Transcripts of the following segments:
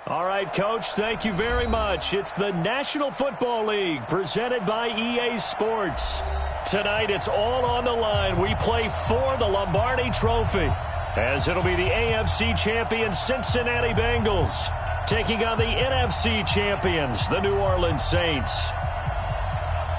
All right, Coach, thank you very much. It's the National Football League presented by EA Sports. Tonight, it's all on the line. We play for the Lombardi Trophy, as it'll be the AFC champions Cincinnati Bengals taking on the NFC champions, the New Orleans Saints.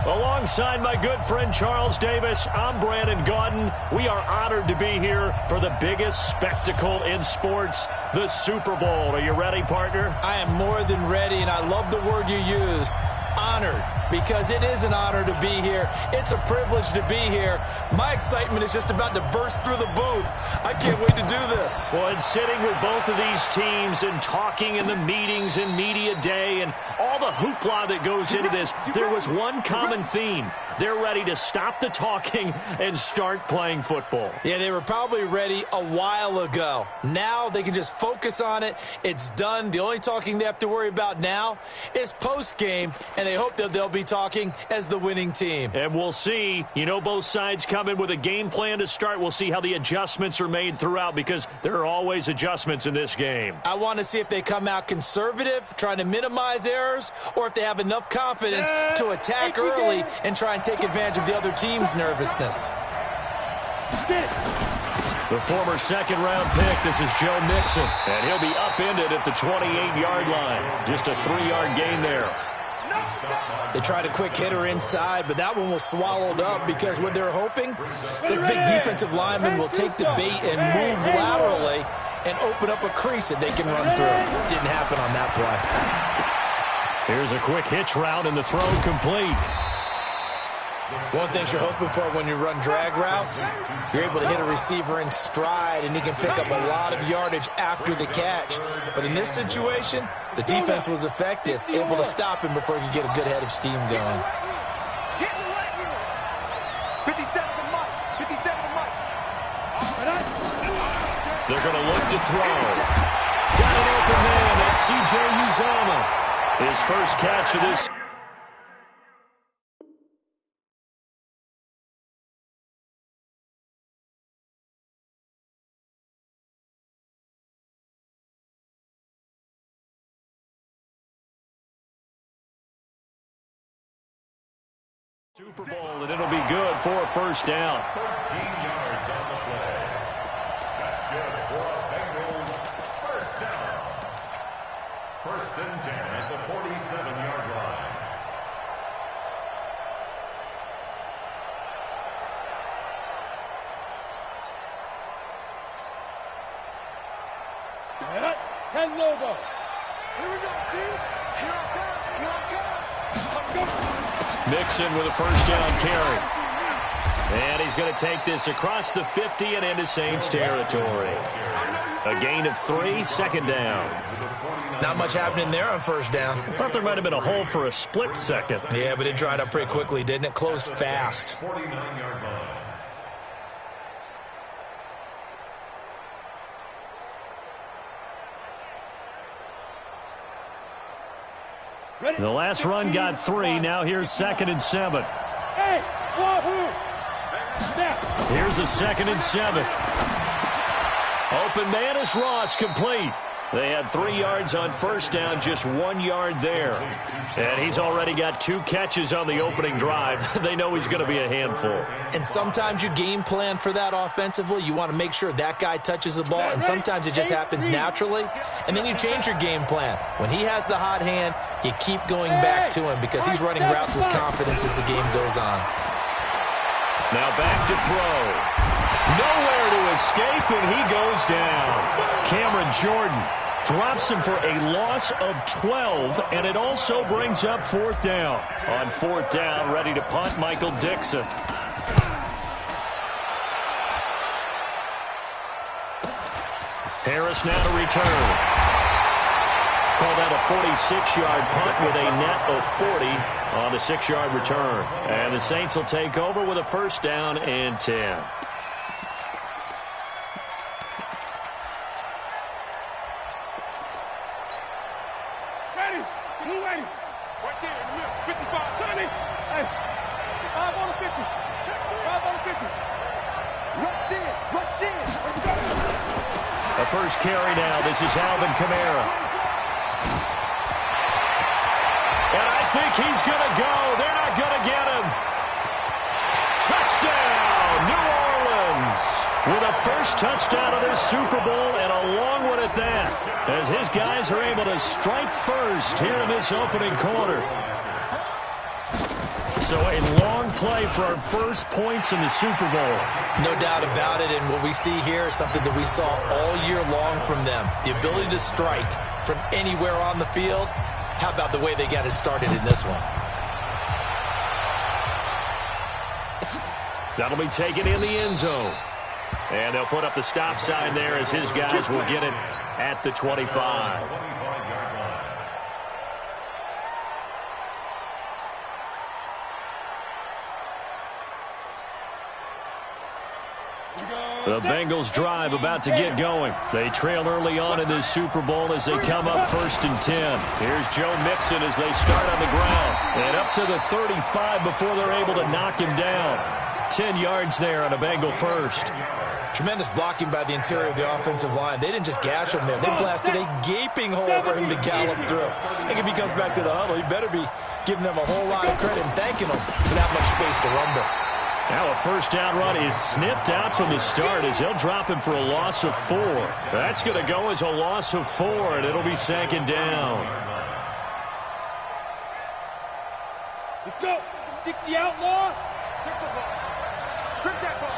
Alongside my good friend Charles Davis, I'm Brandon Gaudin. We are honored to be here for the biggest spectacle in sports, the Super Bowl. Are you ready, partner? I am more than ready, and I love the word you used, honored, because it is an honor to be here. It's a privilege to be here. My excitement is just about to burst through the booth. I can't wait to do this. Well, and sitting with both of these teams and talking in the meetings and media day and all the hoopla that goes into this, there was one common theme. They're ready to stop the talking and start playing football. Yeah, they were probably ready a while ago. Now they can just focus on it. It's done. The only talking they have to worry about now is post-game, and they hope that they'll be talking as the winning team. And we'll see. You know, both sides come in with a game plan to start. We'll see how the adjustments are made throughout, because there are always adjustments in this game. I want to see if they come out conservative, trying to minimize errors, or if they have enough confidence to attack early and try and take advantage of the other team's nervousness. The former second-round pick, this is Joe Mixon, and he'll be upended at the 28-yard line. Just a 3-yard gain there. They tried a quick hitter inside, but that one was swallowed up because what they're hoping, this big defensive lineman will take the bait and move laterally and open up a crease that they can run through. Didn't happen on that play. Here's a quick hitch route, and the throw complete. One thing you're hoping for when you run drag routes, you're able to hit a receiver in stride, and he can pick up a lot of yardage after the catch. But in this situation, the defense was effective, able to stop him before he could get a good head of steam going. They're going to look to throw. Got an open man. That's C.J. Uzomah. His first catch of this. Super Bowl, and it'll be good for a first down. 13 yards on the play. That's good for a Bengals first down. First and 10 at the 47-yard line. Set up, 10 logo. Here we go, team. Here I come, here I come. Let's go. Mixon with a first down carry. And he's going to take this across the 50 and into Saints territory. A gain of 3, second down. Not much happening there on first down. I thought there might have been a hole for a split second. Yeah, but it dried up pretty quickly, didn't it? Closed fast. 49-yard line. The last run got 3. Now here's 2nd and 7. Hey, wahoo! Here's a 2nd and 7. Open man is Ross, complete. They had 3 yards on first down, just 1 yard there. And he's already got 2 catches on the opening drive. They know he's going to be a handful. And sometimes you game plan for that offensively. You want to make sure that guy touches the ball, and sometimes it just happens naturally. And then you change your game plan. When he has the hot hand, you keep going back to him because he's running routes with confidence as the game goes on. Now back to throw. Nowhere to escape, and he goes down. Cameron Jordan drops him for a loss of 12, and it also brings up 4th down. On 4th down, ready to punt, Michael Dixon. Harris now to return. Call that a 46-yard punt with a net of 40 on the 6-yard return. And the Saints will take over with a first down and 10. Ready, move ready. Right there in the middle, 55, 30. Hey, 5 on the 50. 5 on the 50. Rush in, rush in. Let's go. A first carry now. This is Alvin Kamara. think he's going to go. They're not going to get him. Touchdown, New Orleans. With a first touchdown of this Super Bowl, and a long one at that, as his guys are able to strike first here in this opening quarter. So a long play for our first points in the Super Bowl. No doubt about it, and what we see here is something that we saw all year long from them. The ability to strike from anywhere on the field. How about the way they got it started in this one? That'll be taken in the end zone. And they'll put up the stop sign there as his guys will get it at the 25. The Bengals drive about to get going. They trail early on in this Super Bowl as they come up 1st and 10. Here's Joe Mixon as they start on the ground. And up to the 35 before they're able to knock him down. 10 yards there on a Bengal first. Tremendous blocking by the interior of the offensive line. They didn't just gash him there. They blasted a gaping hole for him to gallop through. I think if he comes back to the huddle, he better be giving them a whole lot of credit and thanking them for that much space to rumble. Now a first down run is sniffed out from the start as they'll drop him for a loss of 4. That's going to go as a loss of 4, and it'll be 2nd down. Let's go. 60 outlaw. Take the ball. Strip that ball.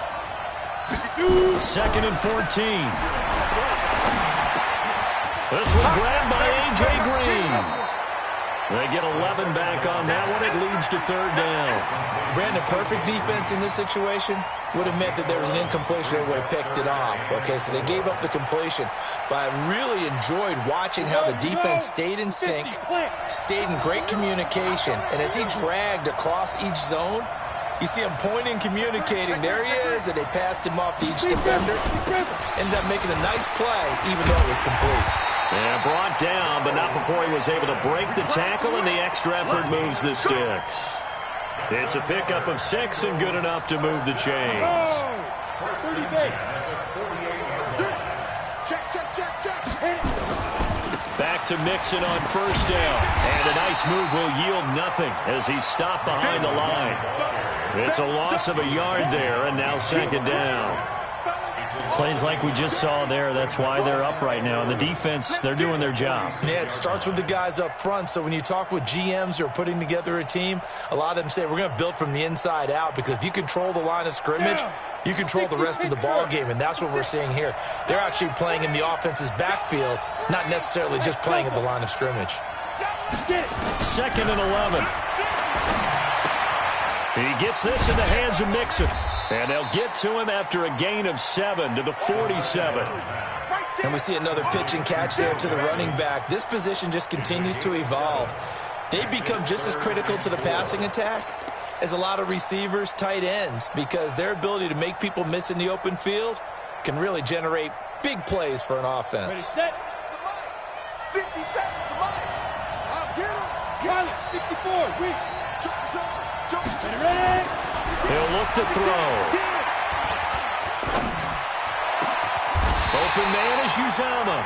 2nd and 14. This one grabbed by A.J. Green. They get 11 back on that one. It leads to 3rd down. Brandon, perfect defense in this situation would have meant that there was an incompletion that would have picked it off. Okay, so they gave up the completion. But I really enjoyed watching how the defense stayed in sync, stayed in great communication. And as he dragged across each zone, you see him pointing, communicating. There he is, and they passed him off to each defender. Ended up making a nice play, even though it was complete. And brought down, but not before he was able to break the tackle, and the extra effort moves the sticks. It's a pickup of 6 and good enough to move the chains. 30 base. Check. Back to Mixon on 1st down. And a nice move will yield nothing as he's stopped behind the line. It's a loss of a yard there, and now 2nd down. Plays like we just saw there. That's why they're up right now. And the defense, they're doing their job. Yeah, it starts with the guys up front. So when you talk with GMs who are putting together a team, a lot of them say we're going to build from the inside out, because if you control the line of scrimmage, you control the rest of the ball game, and that's what we're seeing here. They're actually playing in the offense's backfield, not necessarily just playing at the line of scrimmage. 2nd and 11. He gets this in the hands of Mixon. And they'll get to him after a gain of 7 to the 47. And we see another pitch and catch there to the running back. This position just continues to evolve. They become just as critical to the passing attack as a lot of receivers, tight ends, because their ability to make people miss in the open field can really generate big plays for an offense. Ready, set. 50 seconds to line. I'll get him. Got it. 64. Wait. Jump. Ready. He'll look to throw. Open man is Uzama.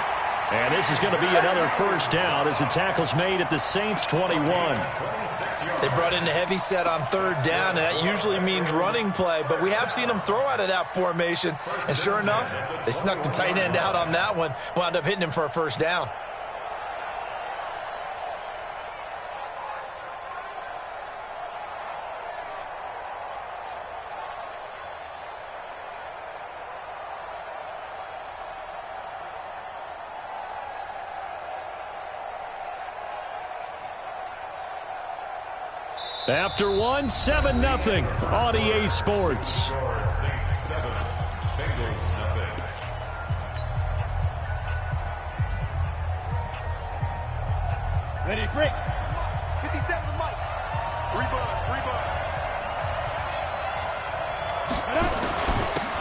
And this is going to be another first down as the tackle's made at the Saints' 21. They brought in the heavy set on 3rd down, and that usually means running play. But we have seen them throw out of that formation. And sure enough, they snuck the tight end out on that one. Wound up hitting him for a first down. After 1, 7-0 on EA Sports. Ready, break. 57 to Mike. 3 bud.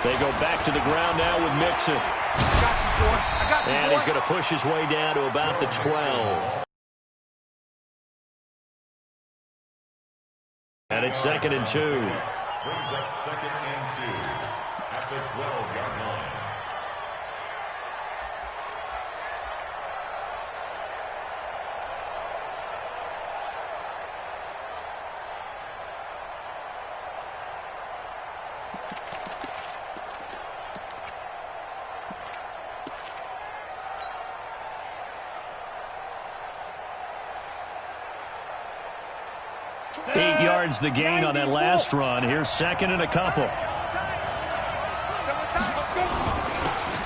They go back to the ground now with Mixon. I got you, boy. And he's going to push his way down to about the 12. And it's 2nd and 2. Brings up 2nd and 2 at the 12-yard line. yards the gain on that last run. Here's second and a couple.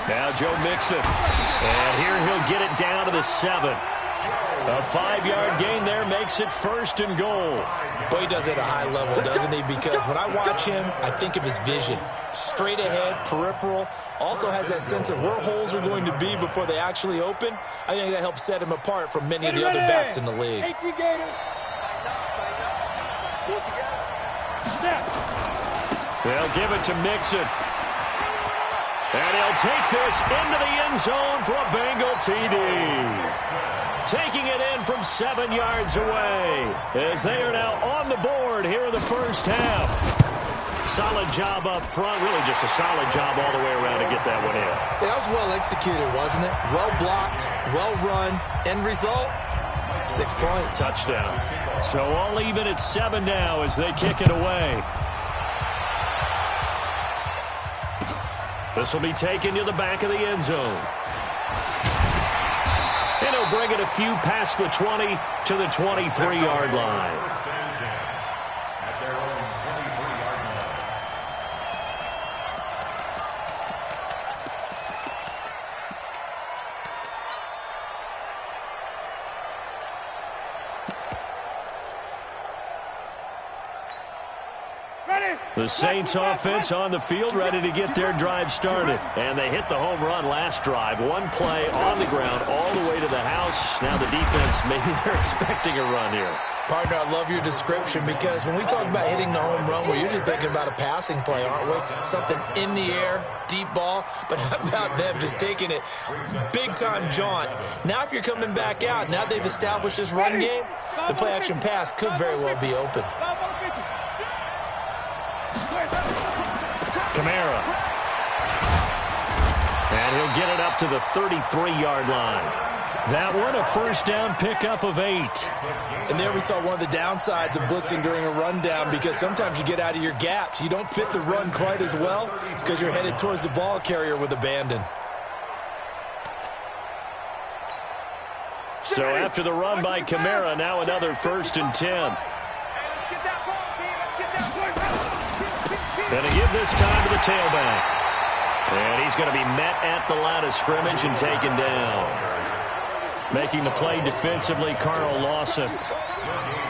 Now Joe Mixon. And here he'll get it down to the 7. A 5-yard gain there makes it first and goal. Boy, he does it at a high level, doesn't he? Because when I watch him, I think of his vision. Straight ahead, peripheral. Also has that sense of where holes are going to be before they actually open. I think that helps set him apart from many of the other backs in the league. They'll give it to Mixon. And he'll take this into the end zone for a Bengal TD. Taking it in from 7 yards away as they are now on the board here in the first half. Solid job up front. Really just a solid job all the way around to get that one in. Yeah, that was well executed, wasn't it? Well blocked, well run. End result, 6 points. Touchdown. So all even at 7 now as they kick it away. This will be taken to the back of the end zone. And he'll bring it a few past the 20 to the 23-yard line. At their own 23-yard line. The Saints offense on the field, ready to get their drive started. And they hit the home run last drive. One play on the ground all the way to the house. Now the defense, maybe they're expecting a run here. Partner, I love your description because when we talk about hitting the home run, we're usually thinking about a passing play, aren't we? Something in the air, deep ball. But how about them just taking it big-time jaunt? Now if you're coming back out, now they've established this run game, the play-action pass could very well be open. Kamara. And he'll get it up to the 33-yard line. That one, a first down pickup of 8. And there we saw one of the downsides of blitzing during a rundown because sometimes you get out of your gaps. You don't fit the run quite as well because you're headed towards the ball carrier with abandon. So after the run by Kamara, now another 1st and 10. Going to give this time to the tailback. And he's going to be met at the line of scrimmage and taken down. Making the play defensively, Carl Lawson.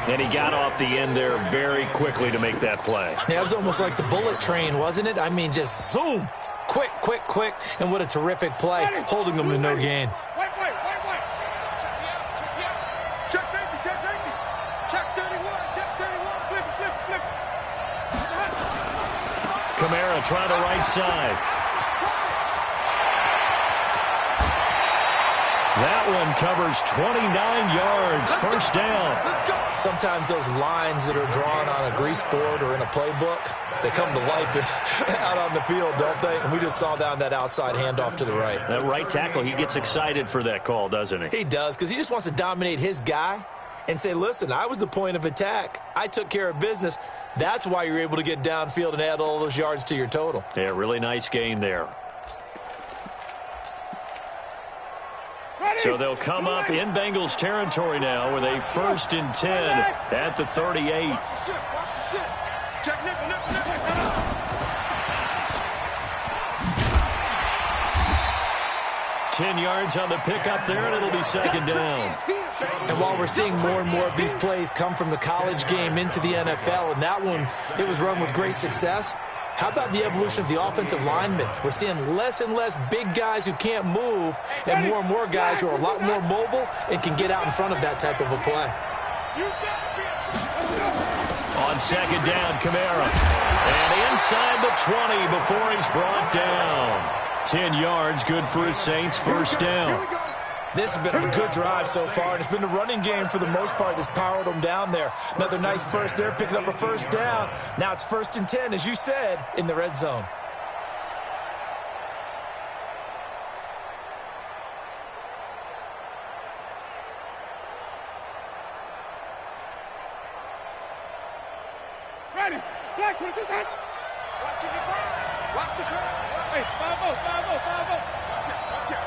And he got off the end there very quickly to make that play. Yeah, it was almost like the bullet train, wasn't it? I mean, just zoom. Quick, quick, quick. And what a terrific play, holding them to no gain. Check safety, check safety. Check 31, check 31. Flip it, flip it, flip it. Kamara trying to right side. That one covers 29 yards, first down. Sometimes those lines that are drawn on a grease board or in a playbook, they come to life out on the field, don't they? And we just saw down that outside handoff to the right. That right tackle, he gets excited for that call, doesn't he? He does, because he just wants to dominate his guy and say, listen, I was the point of attack. I took care of business. That's why you're able to get downfield and add all those yards to your total. Yeah, really nice gain there. So they'll come up in Bengals territory now with a 1st and 10 at the 38. 10 yards on the pickup there, and it'll be 2nd down. And while we're seeing more and more of these plays come from the college game into the NFL, and that one, it was run with great success, how about the evolution of the offensive linemen? We're seeing less and less big guys who can't move and more guys who are a lot more mobile and can get out in front of that type of a play. On 2nd down, Kamara. And inside the 20 before he's brought down. 10 yards, good for his Saints, 1st down. This has been a good drive so far, and it's been the running game for the most part that's powered them down there. Another nice burst there, picking up a 1st down. Now it's 1st and 10, as you said, in the red zone. Ready. Black, what is that? Watch the curve. Watch the curve. Hey, 5-0, 5-0, 5-0. Watch it.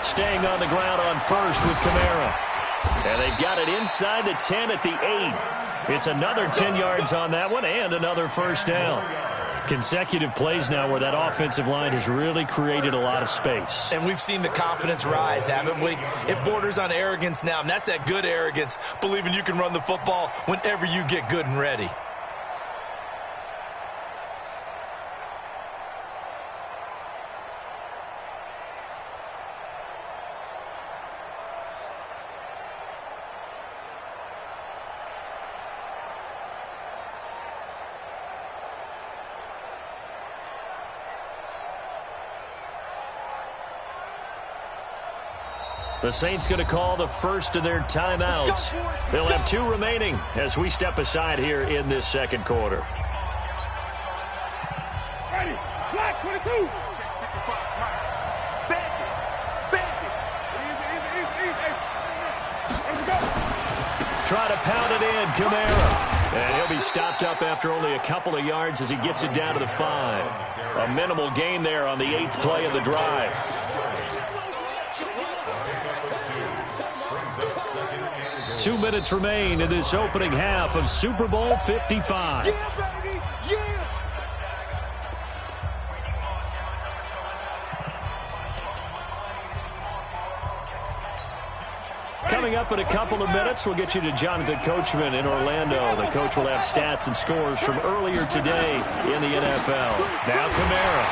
Staying on the ground on 1st with Kamara. And they've got it inside the 10 at the 8. It's another 10 yards on that one and another first down. Consecutive plays now where that offensive line has really created a lot of space. And we've seen the confidence rise, haven't we? It borders on arrogance now, and that's that good arrogance, believing you can run the football whenever you get good and ready. The Saints going to call the first of their timeouts. They'll have 2 remaining as we step aside here in this second quarter. Ready. Black 22. Try to pound it in, Kamara. And he'll be stopped up after only a couple of yards as he gets it down to the 5. A minimal gain there on the 8th play of the drive. 2 minutes remain in this opening half of Super Bowl 55. Coming up in a couple of minutes, we'll get you to Jonathan Coachman in Orlando. The coach will have stats and scores from earlier today in the NFL. Now Kamara.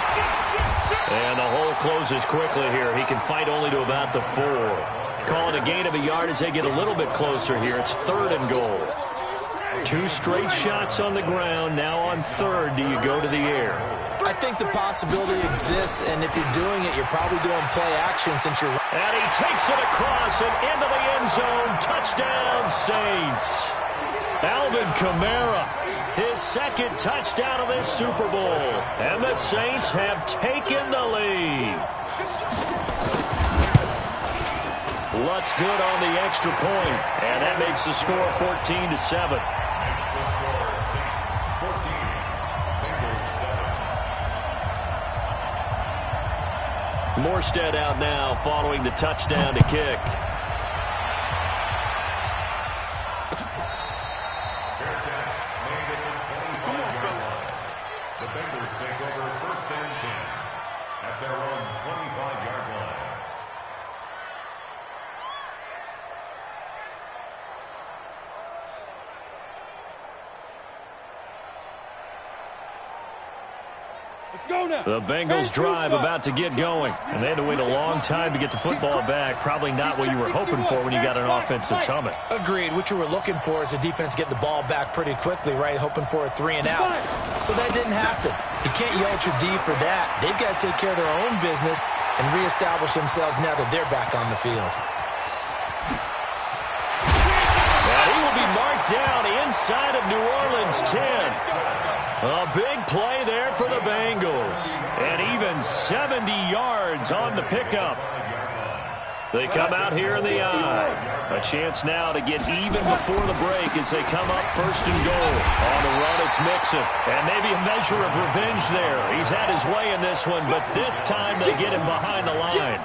And the hole closes quickly here. He can fight only to about the 4. Calling a gain of a yard as they get a little bit closer here. It's 3rd and goal. 2 straight shots on the ground. Now on 3rd, do you go to the air? I think the possibility exists, and if you're doing it, you're probably doing play action since you're... And he takes it across and into the end zone. Touchdown, Saints. Alvin Kamara, his 2nd touchdown of this Super Bowl. And the Saints have taken the lead. Lutz good on the extra point, and that makes the score 14-7. Morstead out now following the touchdown to kick. The Bengals take over 1st and 10 at their own 25-yard line. The Bengals drive about to get going, and they had to wait a long time to get the football back. Probably not what you were hoping for when you got an offense that's humming. Agreed. What you were looking for is the defense get the ball back pretty quickly, right? Hoping for a 3 and out. So that didn't happen. You can't yell at your D for that. They've got to take care of their own business and reestablish themselves now that they're back on the field. And he will be marked down inside of New Orleans 10. A big play there for the Bengals. And even 70 yards on the pickup. They come out here in the eye. A chance now to get even before the break as they come up 1st and goal. On the run, it's Mixon. And maybe a measure of revenge there. He's had his way in this one, but this time they get him behind the line.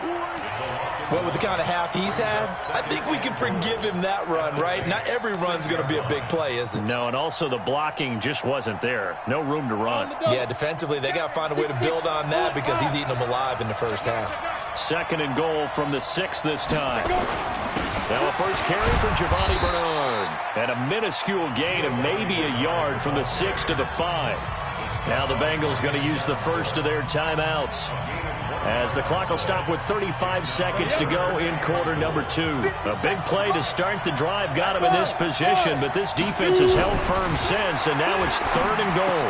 Well, with the kind of half he's had, I think we can forgive him that run, right? Not every run's going to be a big play, is it? No, and also the blocking just wasn't there. No room to run. Yeah, defensively, they got to find a way to build on that because he's eating them alive in the first half. 2nd and goal from the 6 this time. Now a first carry for Giovanni Bernard. And a minuscule gain of maybe a yard from the 6 to the 5. Now the Bengals going to use the first of their timeouts, as the clock will stop with 35 seconds to go in quarter number 2. A big play to start the drive got him in this position, but this defense has held firm since, and now it's 3rd and goal.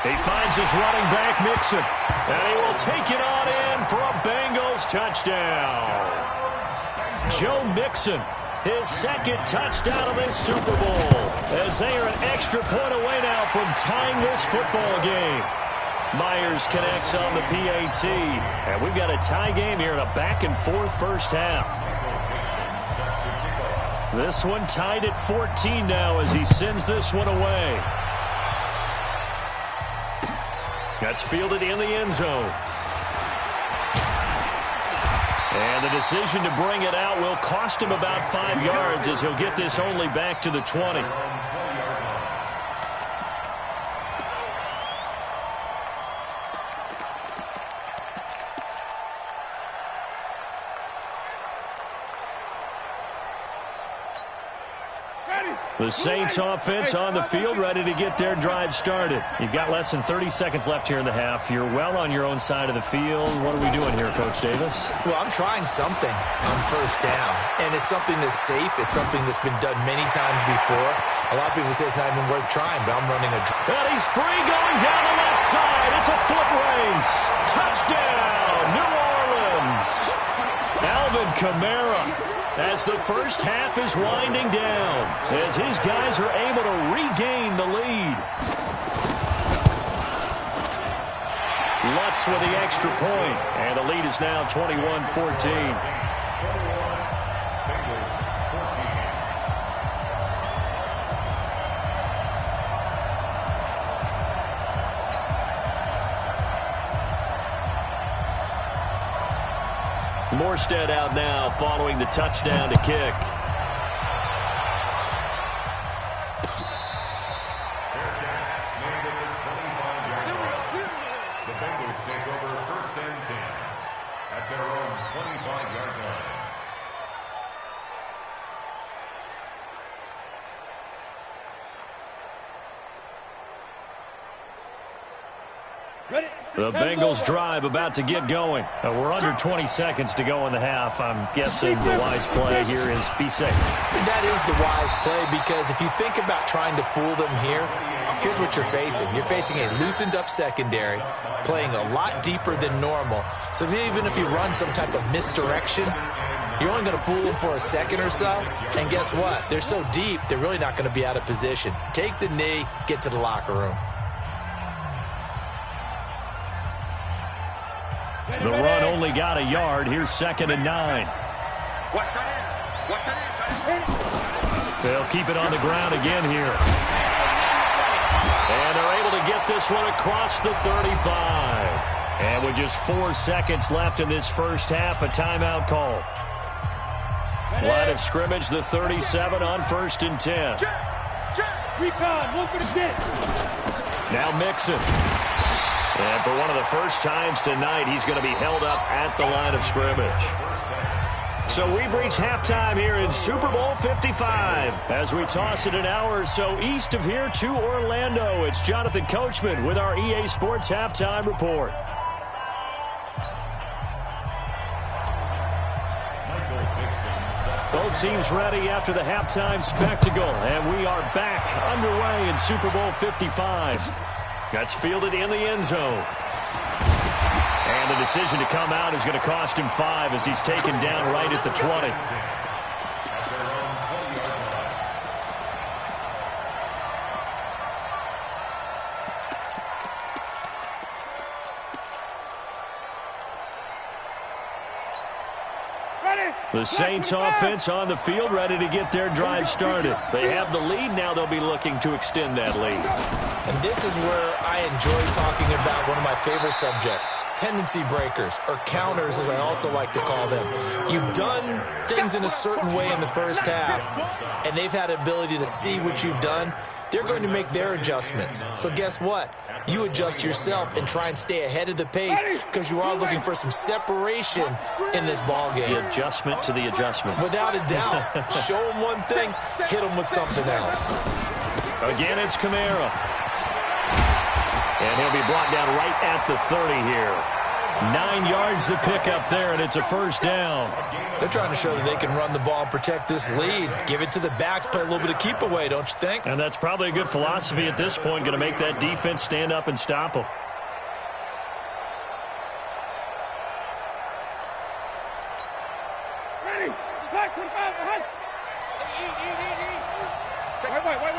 He finds his running back, Mixon, and he will take it on in for a Bengals touchdown. Joe Mixon, his 2nd touchdown of this Super Bowl, as they are an extra point away now from tying this football game. Myers connects on the PAT, and we've got a tie game here in a back-and-forth first half. This one tied at 14 now as he sends this one away. That's fielded in the end zone. And the decision to bring it out will cost him about 5 yards as he'll get this only back to the 20. The Saints offense on the field, ready to get their drive started. You've got less than 30 seconds left here in the half. You're well on your own side of the field. What are we doing here, Coach Davis? Well, I'm trying something on first down, and it's something that's safe. It's something that's been done many times before. A lot of people say it's not even worth trying, but I'm running a drive. And he's free going down the left side. It's a foot race. Touchdown, New Orleans. Alvin Kamara, as the first half is winding down, as his guys are able to regain the lead. Lutz with the extra point, and the lead is now 21-14. Morstead out now following the touchdown to kick. The Bengals take over first and 10 at their own 25-yard line. The Bengals drive about to get going. We're under 20 seconds to go in the half. I'm guessing the wise play here is be safe. That is the wise play, because if you think about trying to fool them here, here's what you're facing. You're facing a loosened up secondary, playing a lot deeper than normal. So even if you run some type of misdirection, you're only going to fool them for a second or so. And guess what? They're so deep, they're really not going to be out of position. Take the knee, get to the locker room. The run only got a yard. Here's 2nd and 9. They'll keep it on the ground again here. And they're able to get this one across the 35. And with just 4 seconds left in this first half, a timeout call. Line of scrimmage, the 37 on 1st and 10. Now Mixon. And for one of the first times tonight, he's going to be held up at the line of scrimmage. So we've reached halftime here in Super Bowl 55. As we toss it an hour or so east of here to Orlando, it's Jonathan Coachman with our EA Sports Halftime Report. Both teams ready after the halftime spectacle, and we are back underway in Super Bowl 55. That's fielded in the end zone. And the decision to come out is going to cost him 5 as he's taken down right at the 20. The Saints offense on the field, ready to get their drive started. They have the lead. Now they'll be looking to extend that lead. And this is where I enjoy talking about one of my favorite subjects, tendency breakers, or counters, as I also like to call them. You've done things in a certain way in the first half, and they've had the ability to see what you've done. They're going to make their adjustments. So guess what? You adjust yourself and try and stay ahead of the pace, because you are looking for some separation in this ball game. The adjustment to the adjustment. Without a doubt. Show them one thing, hit them with something else. Again, it's Kamara. And he'll be brought down right at the 30 here. 9 yards to pick up there, and it's a first down. They're trying to show that they can run the ball and protect this lead. Give it to the backs, play a little bit of keep away, don't you think? And that's probably a good philosophy at this point, going to make that defense stand up and stop them. Ready? Back 25, behind.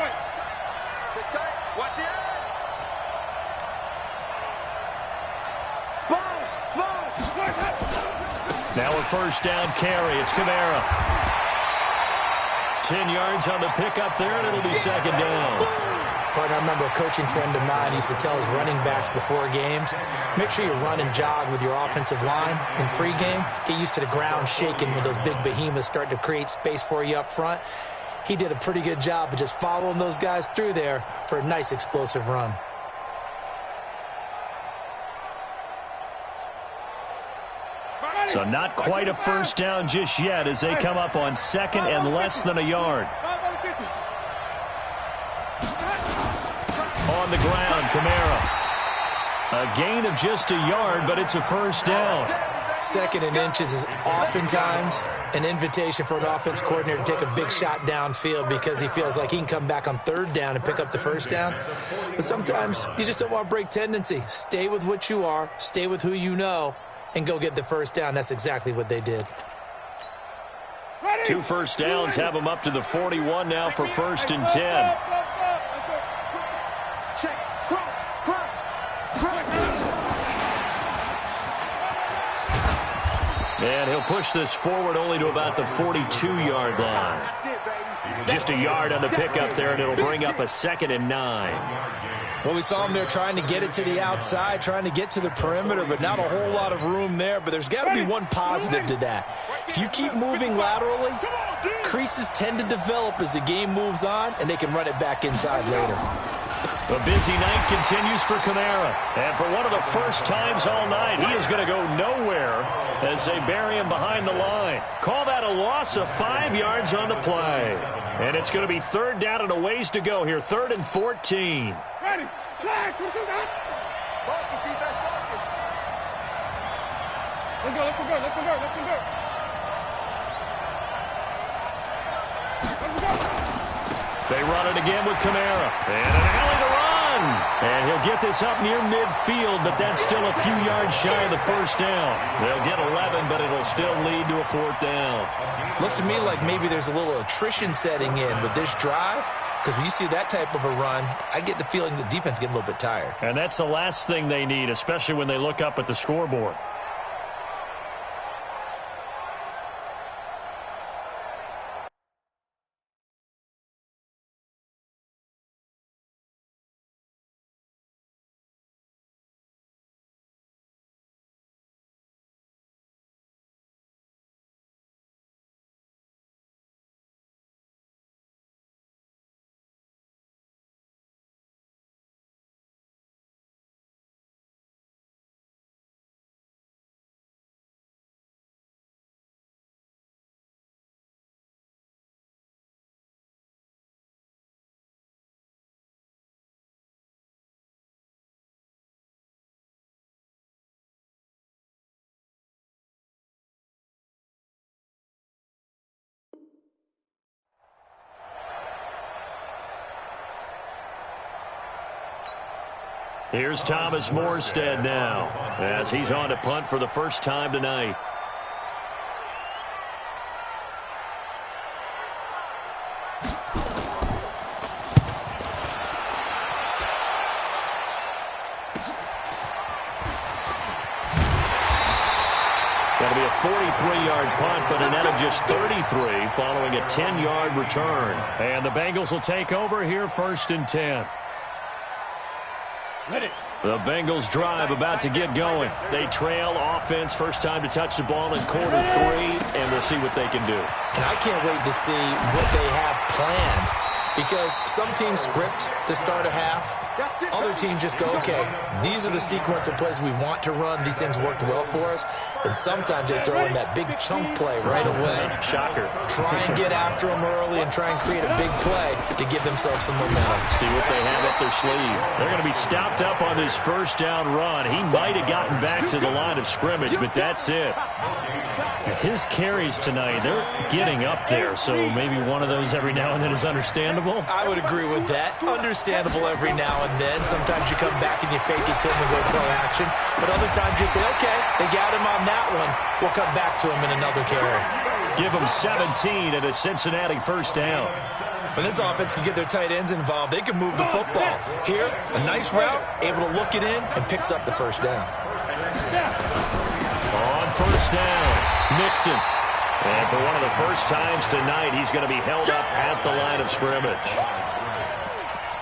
Wait. Check tight. Watch the eye. Now a first down carry. It's Kamara. 10 yards on the pickup there, and it'll be second down. Partner, I remember a coaching friend of mine used to tell his running backs before games, make sure you run and jog with your offensive line in pregame. Get used to the ground shaking when those big behemoths start to create space for you up front. He did a pretty good job of just following those guys through there for a nice explosive run. So not quite a first down just yet as they come up on second and less than a yard. on the ground. Kamara. A gain of just a yard, but it's a first down. 2nd and inches is oftentimes an invitation for an offense coordinator to take a big shot downfield because he feels like he can come back on 3rd down and pick up the first down. But sometimes you just don't want to break tendency. Stay with what you are, stay with who you know, and go get the first down. That's exactly what they did. 2 first downs have them up to the 41 now for 1st and 10. And he'll push this forward only to about the 42-yard line. Just a yard on the pickup there, and it'll bring up a 2nd and 9. Well, we saw him there trying to get it to the outside, trying to get to the perimeter, but not a whole lot of room there. But there's got to be one positive to that. If you keep moving laterally, creases tend to develop as the game moves on, and they can run it back inside later. The busy night continues for Kamara. And for one of the first times all night, he is going to go nowhere as they bury him behind the line. Call that a loss of 5 yards on the play. And it's going to be 3rd down and a ways to go here. 3rd and 14. Ready. Flag. Let's go. They run it again with Kamara. And an alley to run. And he'll get this up near midfield, but that's still a few yards shy of the first down. They'll get 11, but it'll still lead to a 4th down. Looks to me like maybe there's a little attrition setting in with this drive, because when you see that type of a run, I get the feeling the defense getting a little bit tired. And that's the last thing they need, especially when they look up at the scoreboard. Here's Thomas Morstead now as he's on to punt for the first time tonight. That'll be a 43-yard punt, but a net of just 33 following a 10-yard return. And the Bengals will take over here 1st and 10. The Bengals drive about to get going. They trail offense, first time to touch the ball in quarter 3, and we'll see what they can do. And I can't wait to see what they have planned, because some teams script to start a half. Other teams just go, okay, these are the sequence of plays we want to run. These things worked well for us. And sometimes they throw in that big chunk play right away. Shocker. Try and get after them early and try and create a big play to give themselves some momentum. See what they have up their sleeve. They're going to be stopped up on this first down run. He might have gotten back to the line of scrimmage, but that's it. His carries tonight, they're getting up there, so maybe one of those every now and then is understandable. I would agree with that. Understandable every now and then. Sometimes you come back and you fake it to him and go play action. But other times you say, okay, they got him on that one. We'll come back to him in another carry. Give him 17 and a Cincinnati first down. When this offense can get their tight ends involved, they can move the football. Here, a nice route, able to look it in, and picks up the first down. On first down, Mixon. And for one of the first times tonight, he's going to be held up at the line of scrimmage.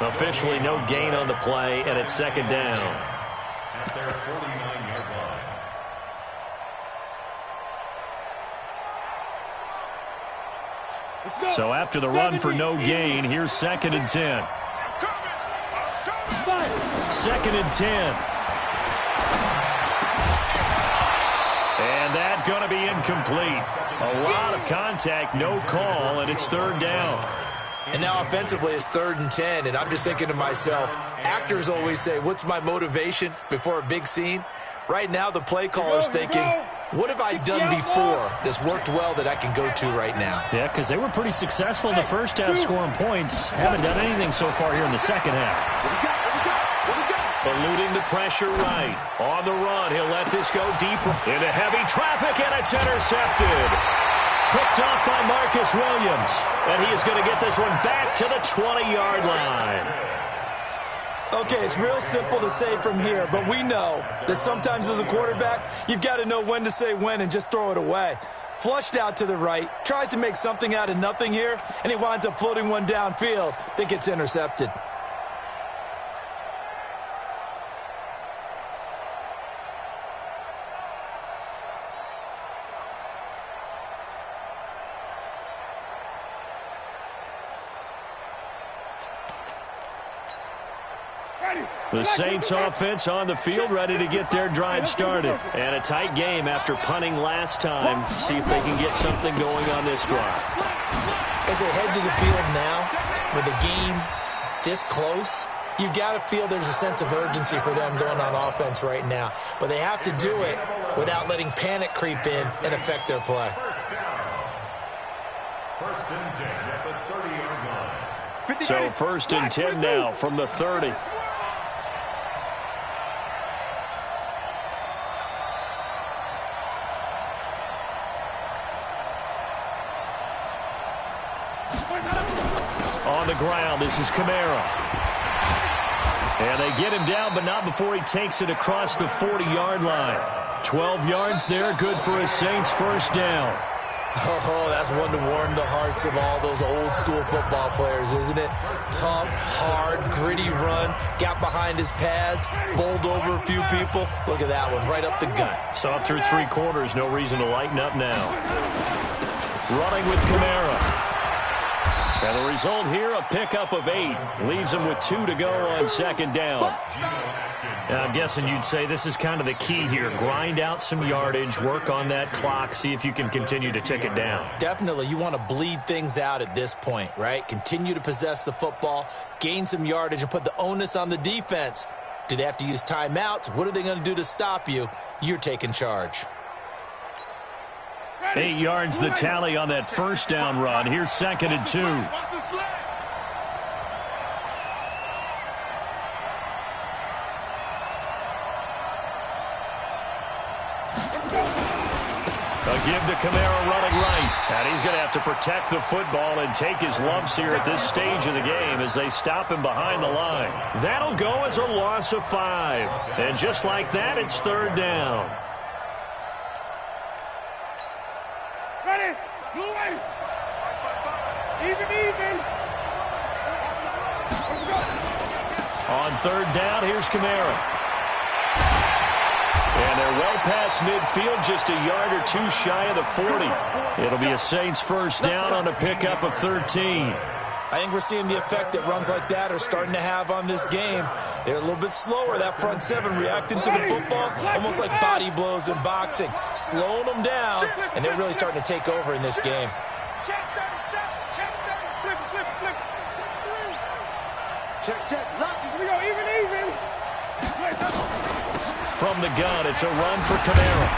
Officially no gain on the play, and it's 2nd down. At their 49-yard line. So after the run for no gain, here's 2nd and 10. 2nd and 10. And that's going to be incomplete. A lot of contact, no call, and it's 3rd down. And now offensively it's 3rd and 10, and I'm just thinking to myself, actors always say, what's my motivation before a big scene? Right now the play caller's thinking, what have I done before that's worked well that I can go to right now? Yeah, because they were pretty successful in the first half scoring points. Haven't done anything so far here in the second half. Eluding the pressure right. On the run, he'll let this go deeper into heavy traffic, and it's intercepted. Picked off by Marcus Williams. And he is going to get this one back to the 20-yard line. Okay, it's real simple to say from here, but we know that sometimes as a quarterback, you've got to know when to say when and just throw it away. Flushed out to the right, tries to make something out of nothing here, and he winds up floating one downfield that gets intercepted. The Saints offense on the field, ready to get their drive started. And a tight game after punting last time. See if they can get something going on this drive. As they head to the field now, with the game this close, you've got to feel there's a sense of urgency for them going on offense right now. But they have to do it without letting panic creep in and affect their play. First and 10 at the 30-yard line. So 1st and 10 now from the 30. On the ground, this is Kamara. And they get him down, but not before he takes it across the 40-yard line. 12 yards there, good for a Saints first down. Oh, that's one to warm the hearts of all those old-school football players, isn't it? Tough, hard, gritty run, got behind his pads, bowled over a few people. Look at that one, right up the gut. Saw it through 3 quarters, no reason to lighten up now. Running with Kamara. And the result here, a pickup of 8. Leaves him with 2 to go on 2nd down. And I'm guessing you'd say this is kind of the key here. Grind out some yardage, work on that clock, see if you can continue to tick it down. Definitely, you want to bleed things out at this point, right? Continue to possess the football, gain some yardage, and put the onus on the defense. Do they have to use timeouts? What are they going to do to stop you? You're taking charge. 8 yards the tally on that first down run. Here's 2nd and 2. A give to Kamara running right. And he's going to have to protect the football and take his lumps here at this stage of the game as they stop him behind the line. That'll go as a loss of 5. And just like that, it's 3rd down. Ready? Blue way. Even. On 3rd down, here's Kamara. And they're well past midfield, just a yard or 2 shy of the 40. It'll be a Saints first down on a pickup of 13. I think we're seeing the effect that runs like that are starting to have on this game. They're a little bit slower, that front 7, reacting to the football, almost like body blows in boxing, slowing them down, and they're really starting to take over in this game. Check. Lock. We go even. From the gun, it's a run for Kamara.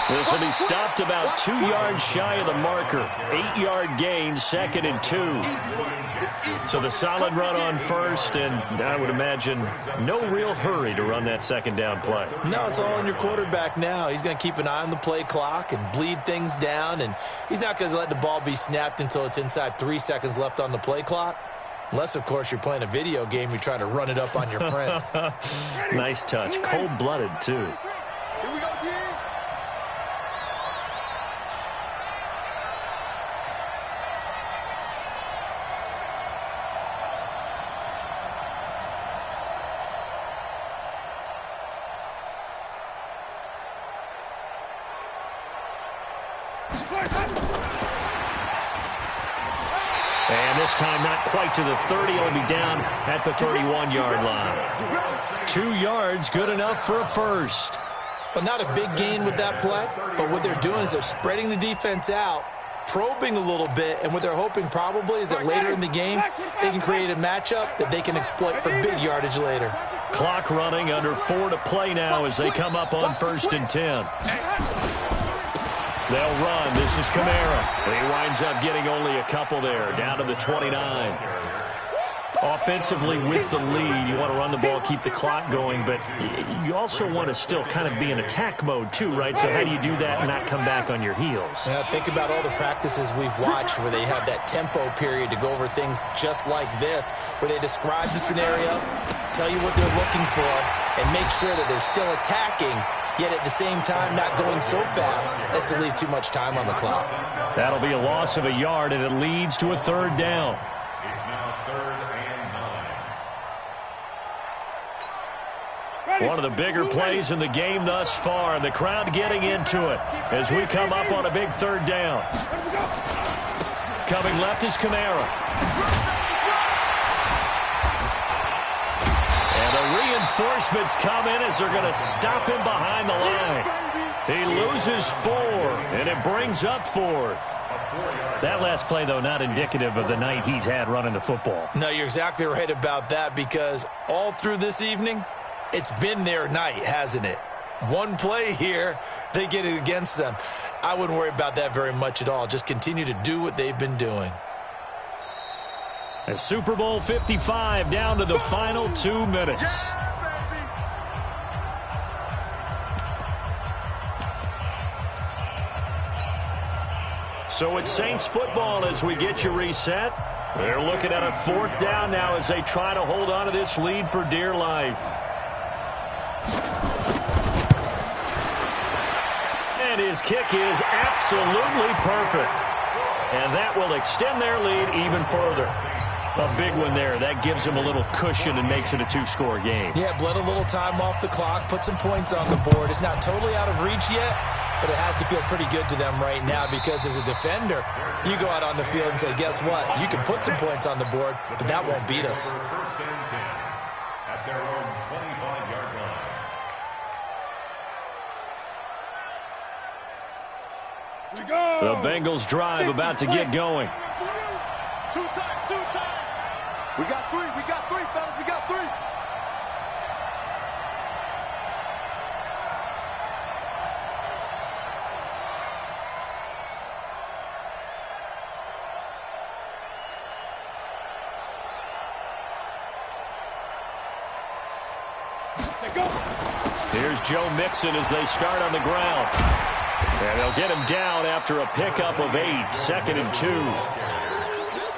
This will be stopped about 2 yards shy of the marker. 8-yard gain, 2nd and 2. So the solid run on first, and I would imagine no real hurry to run that 2nd down play. No, it's all on your quarterback now. He's going to keep an eye on the play clock and bleed things down, and he's not going to let the ball be snapped until it's inside 3 seconds left on the play clock. Unless, of course, you're playing a video game, you're trying to run it up on your friend. Nice touch. Cold-blooded, too. Here we go, G. And this time not quite to the 30. It'll be down at the 31-yard line. 2 yards, good enough for a first. But not a big gain with that play. But what they're doing is they're spreading the defense out, probing a little bit, and what they're hoping probably is that later in the game, they can create a matchup that they can exploit for big yardage later. Clock running, under 4 to play now as they come up on 1st and 10. They'll run. This is Kamara. He winds up getting only a couple there, down to the 29. Offensively with the lead, you want to run the ball, keep the clock going, but you also want to still kind of be in attack mode too, right? So how do you do that and not come back on your heels? Yeah, think about all the practices we've watched where they have that tempo period to go over things just like this, where they describe the scenario, tell you what they're looking for, and make sure that they're still attacking, yet at the same time not going so fast as to leave too much time on the clock. That'll be a loss of a yard, and it leads to a 3rd down. It's now 3rd and 9. One of the bigger plays in the game thus far, and the crowd getting into it as we come up on a big 3rd down. Coming left is Kamara. And the reinforcements come in as they're going to stop him behind the line. He loses 4, and it brings up 4th. That last play, though, not indicative of the night he's had running the football. No, you're exactly right about that, because all through this evening, it's been their night, hasn't it? One play here, they get it against them. I wouldn't worry about that very much at all. Just continue to do what they've been doing. And Super Bowl 55 down to the final 2 minutes. So it's Saints football as we get you reset. They're looking at a 4th down now as they try to hold on to this lead for dear life. And his kick is absolutely perfect. And that will extend their lead even further. A big one there. That gives them a little cushion and makes it a 2-score game. Yeah, bled a little time off the clock, put some points on the board. It's not totally out of reach yet, but it has to feel pretty good to them right now, because as a defender, you go out on the field and say, guess what? You can put some points on the board, but that won't beat us. 1st and 10 at their own 25-yard line. The Bengals drive about to get going. 2 times, 2 times. We got 3, fellas, we got 3. Here's Joe Mixon as they start on the ground. And they'll get him down after a pickup of 8, 2nd and 2.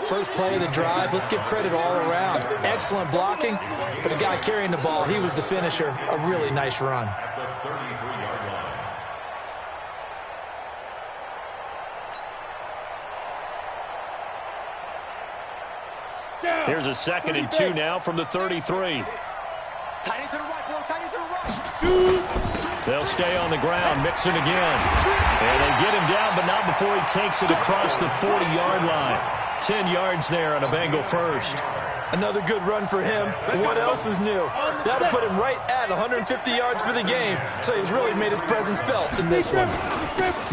First play of the drive, let's give credit all around. Excellent blocking, but the guy carrying the ball, he was the finisher. A really nice run. At the 33-yard line. Here's a 2nd and 2 now from the 33. Tight end to the right, boy, tight end to the right. They'll stay on the ground, Mixon again. And they get him down, but not before he takes it across the 40-yard line. 10 yards there on a Bengal first. Another good run for him. What else is new? That'll put him right at 150 yards for the game, so he's really made his presence felt in this one.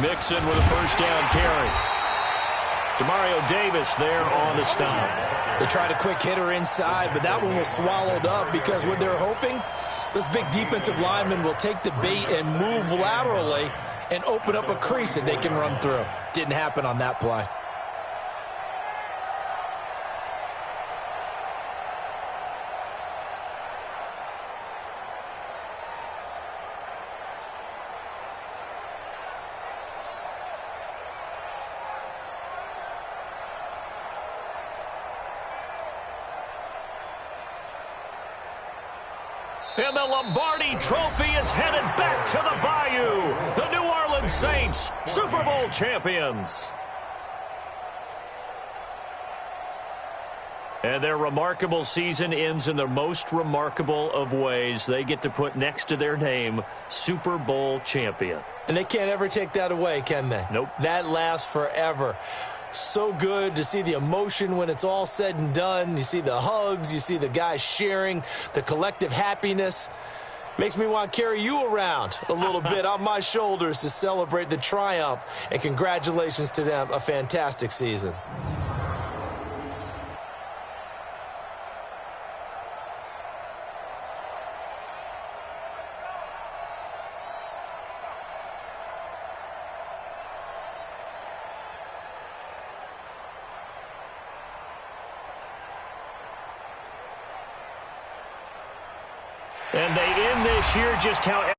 Mixon with a 1st down carry. Demario Davis there on the stop. They tried a quick hitter inside, but that one was swallowed up, because what they're hoping, those big defensive linemen will take the bait and move laterally and open up a crease that they can run through. Didn't happen on that play. And the Lombardi Trophy is headed back to the Bayou. The New Orleans Saints, Super Bowl champions. And their remarkable season ends in the most remarkable of ways. They get to put next to their name, Super Bowl champion. And they can't ever take that away, can they? Nope. That lasts forever. So good to see the emotion when it's all said and done. You see the hugs, you see the guys sharing, the collective happiness. Makes me want to carry you around a little bit on my shoulders to celebrate the triumph. And congratulations to them. A fantastic season. And they end this year just how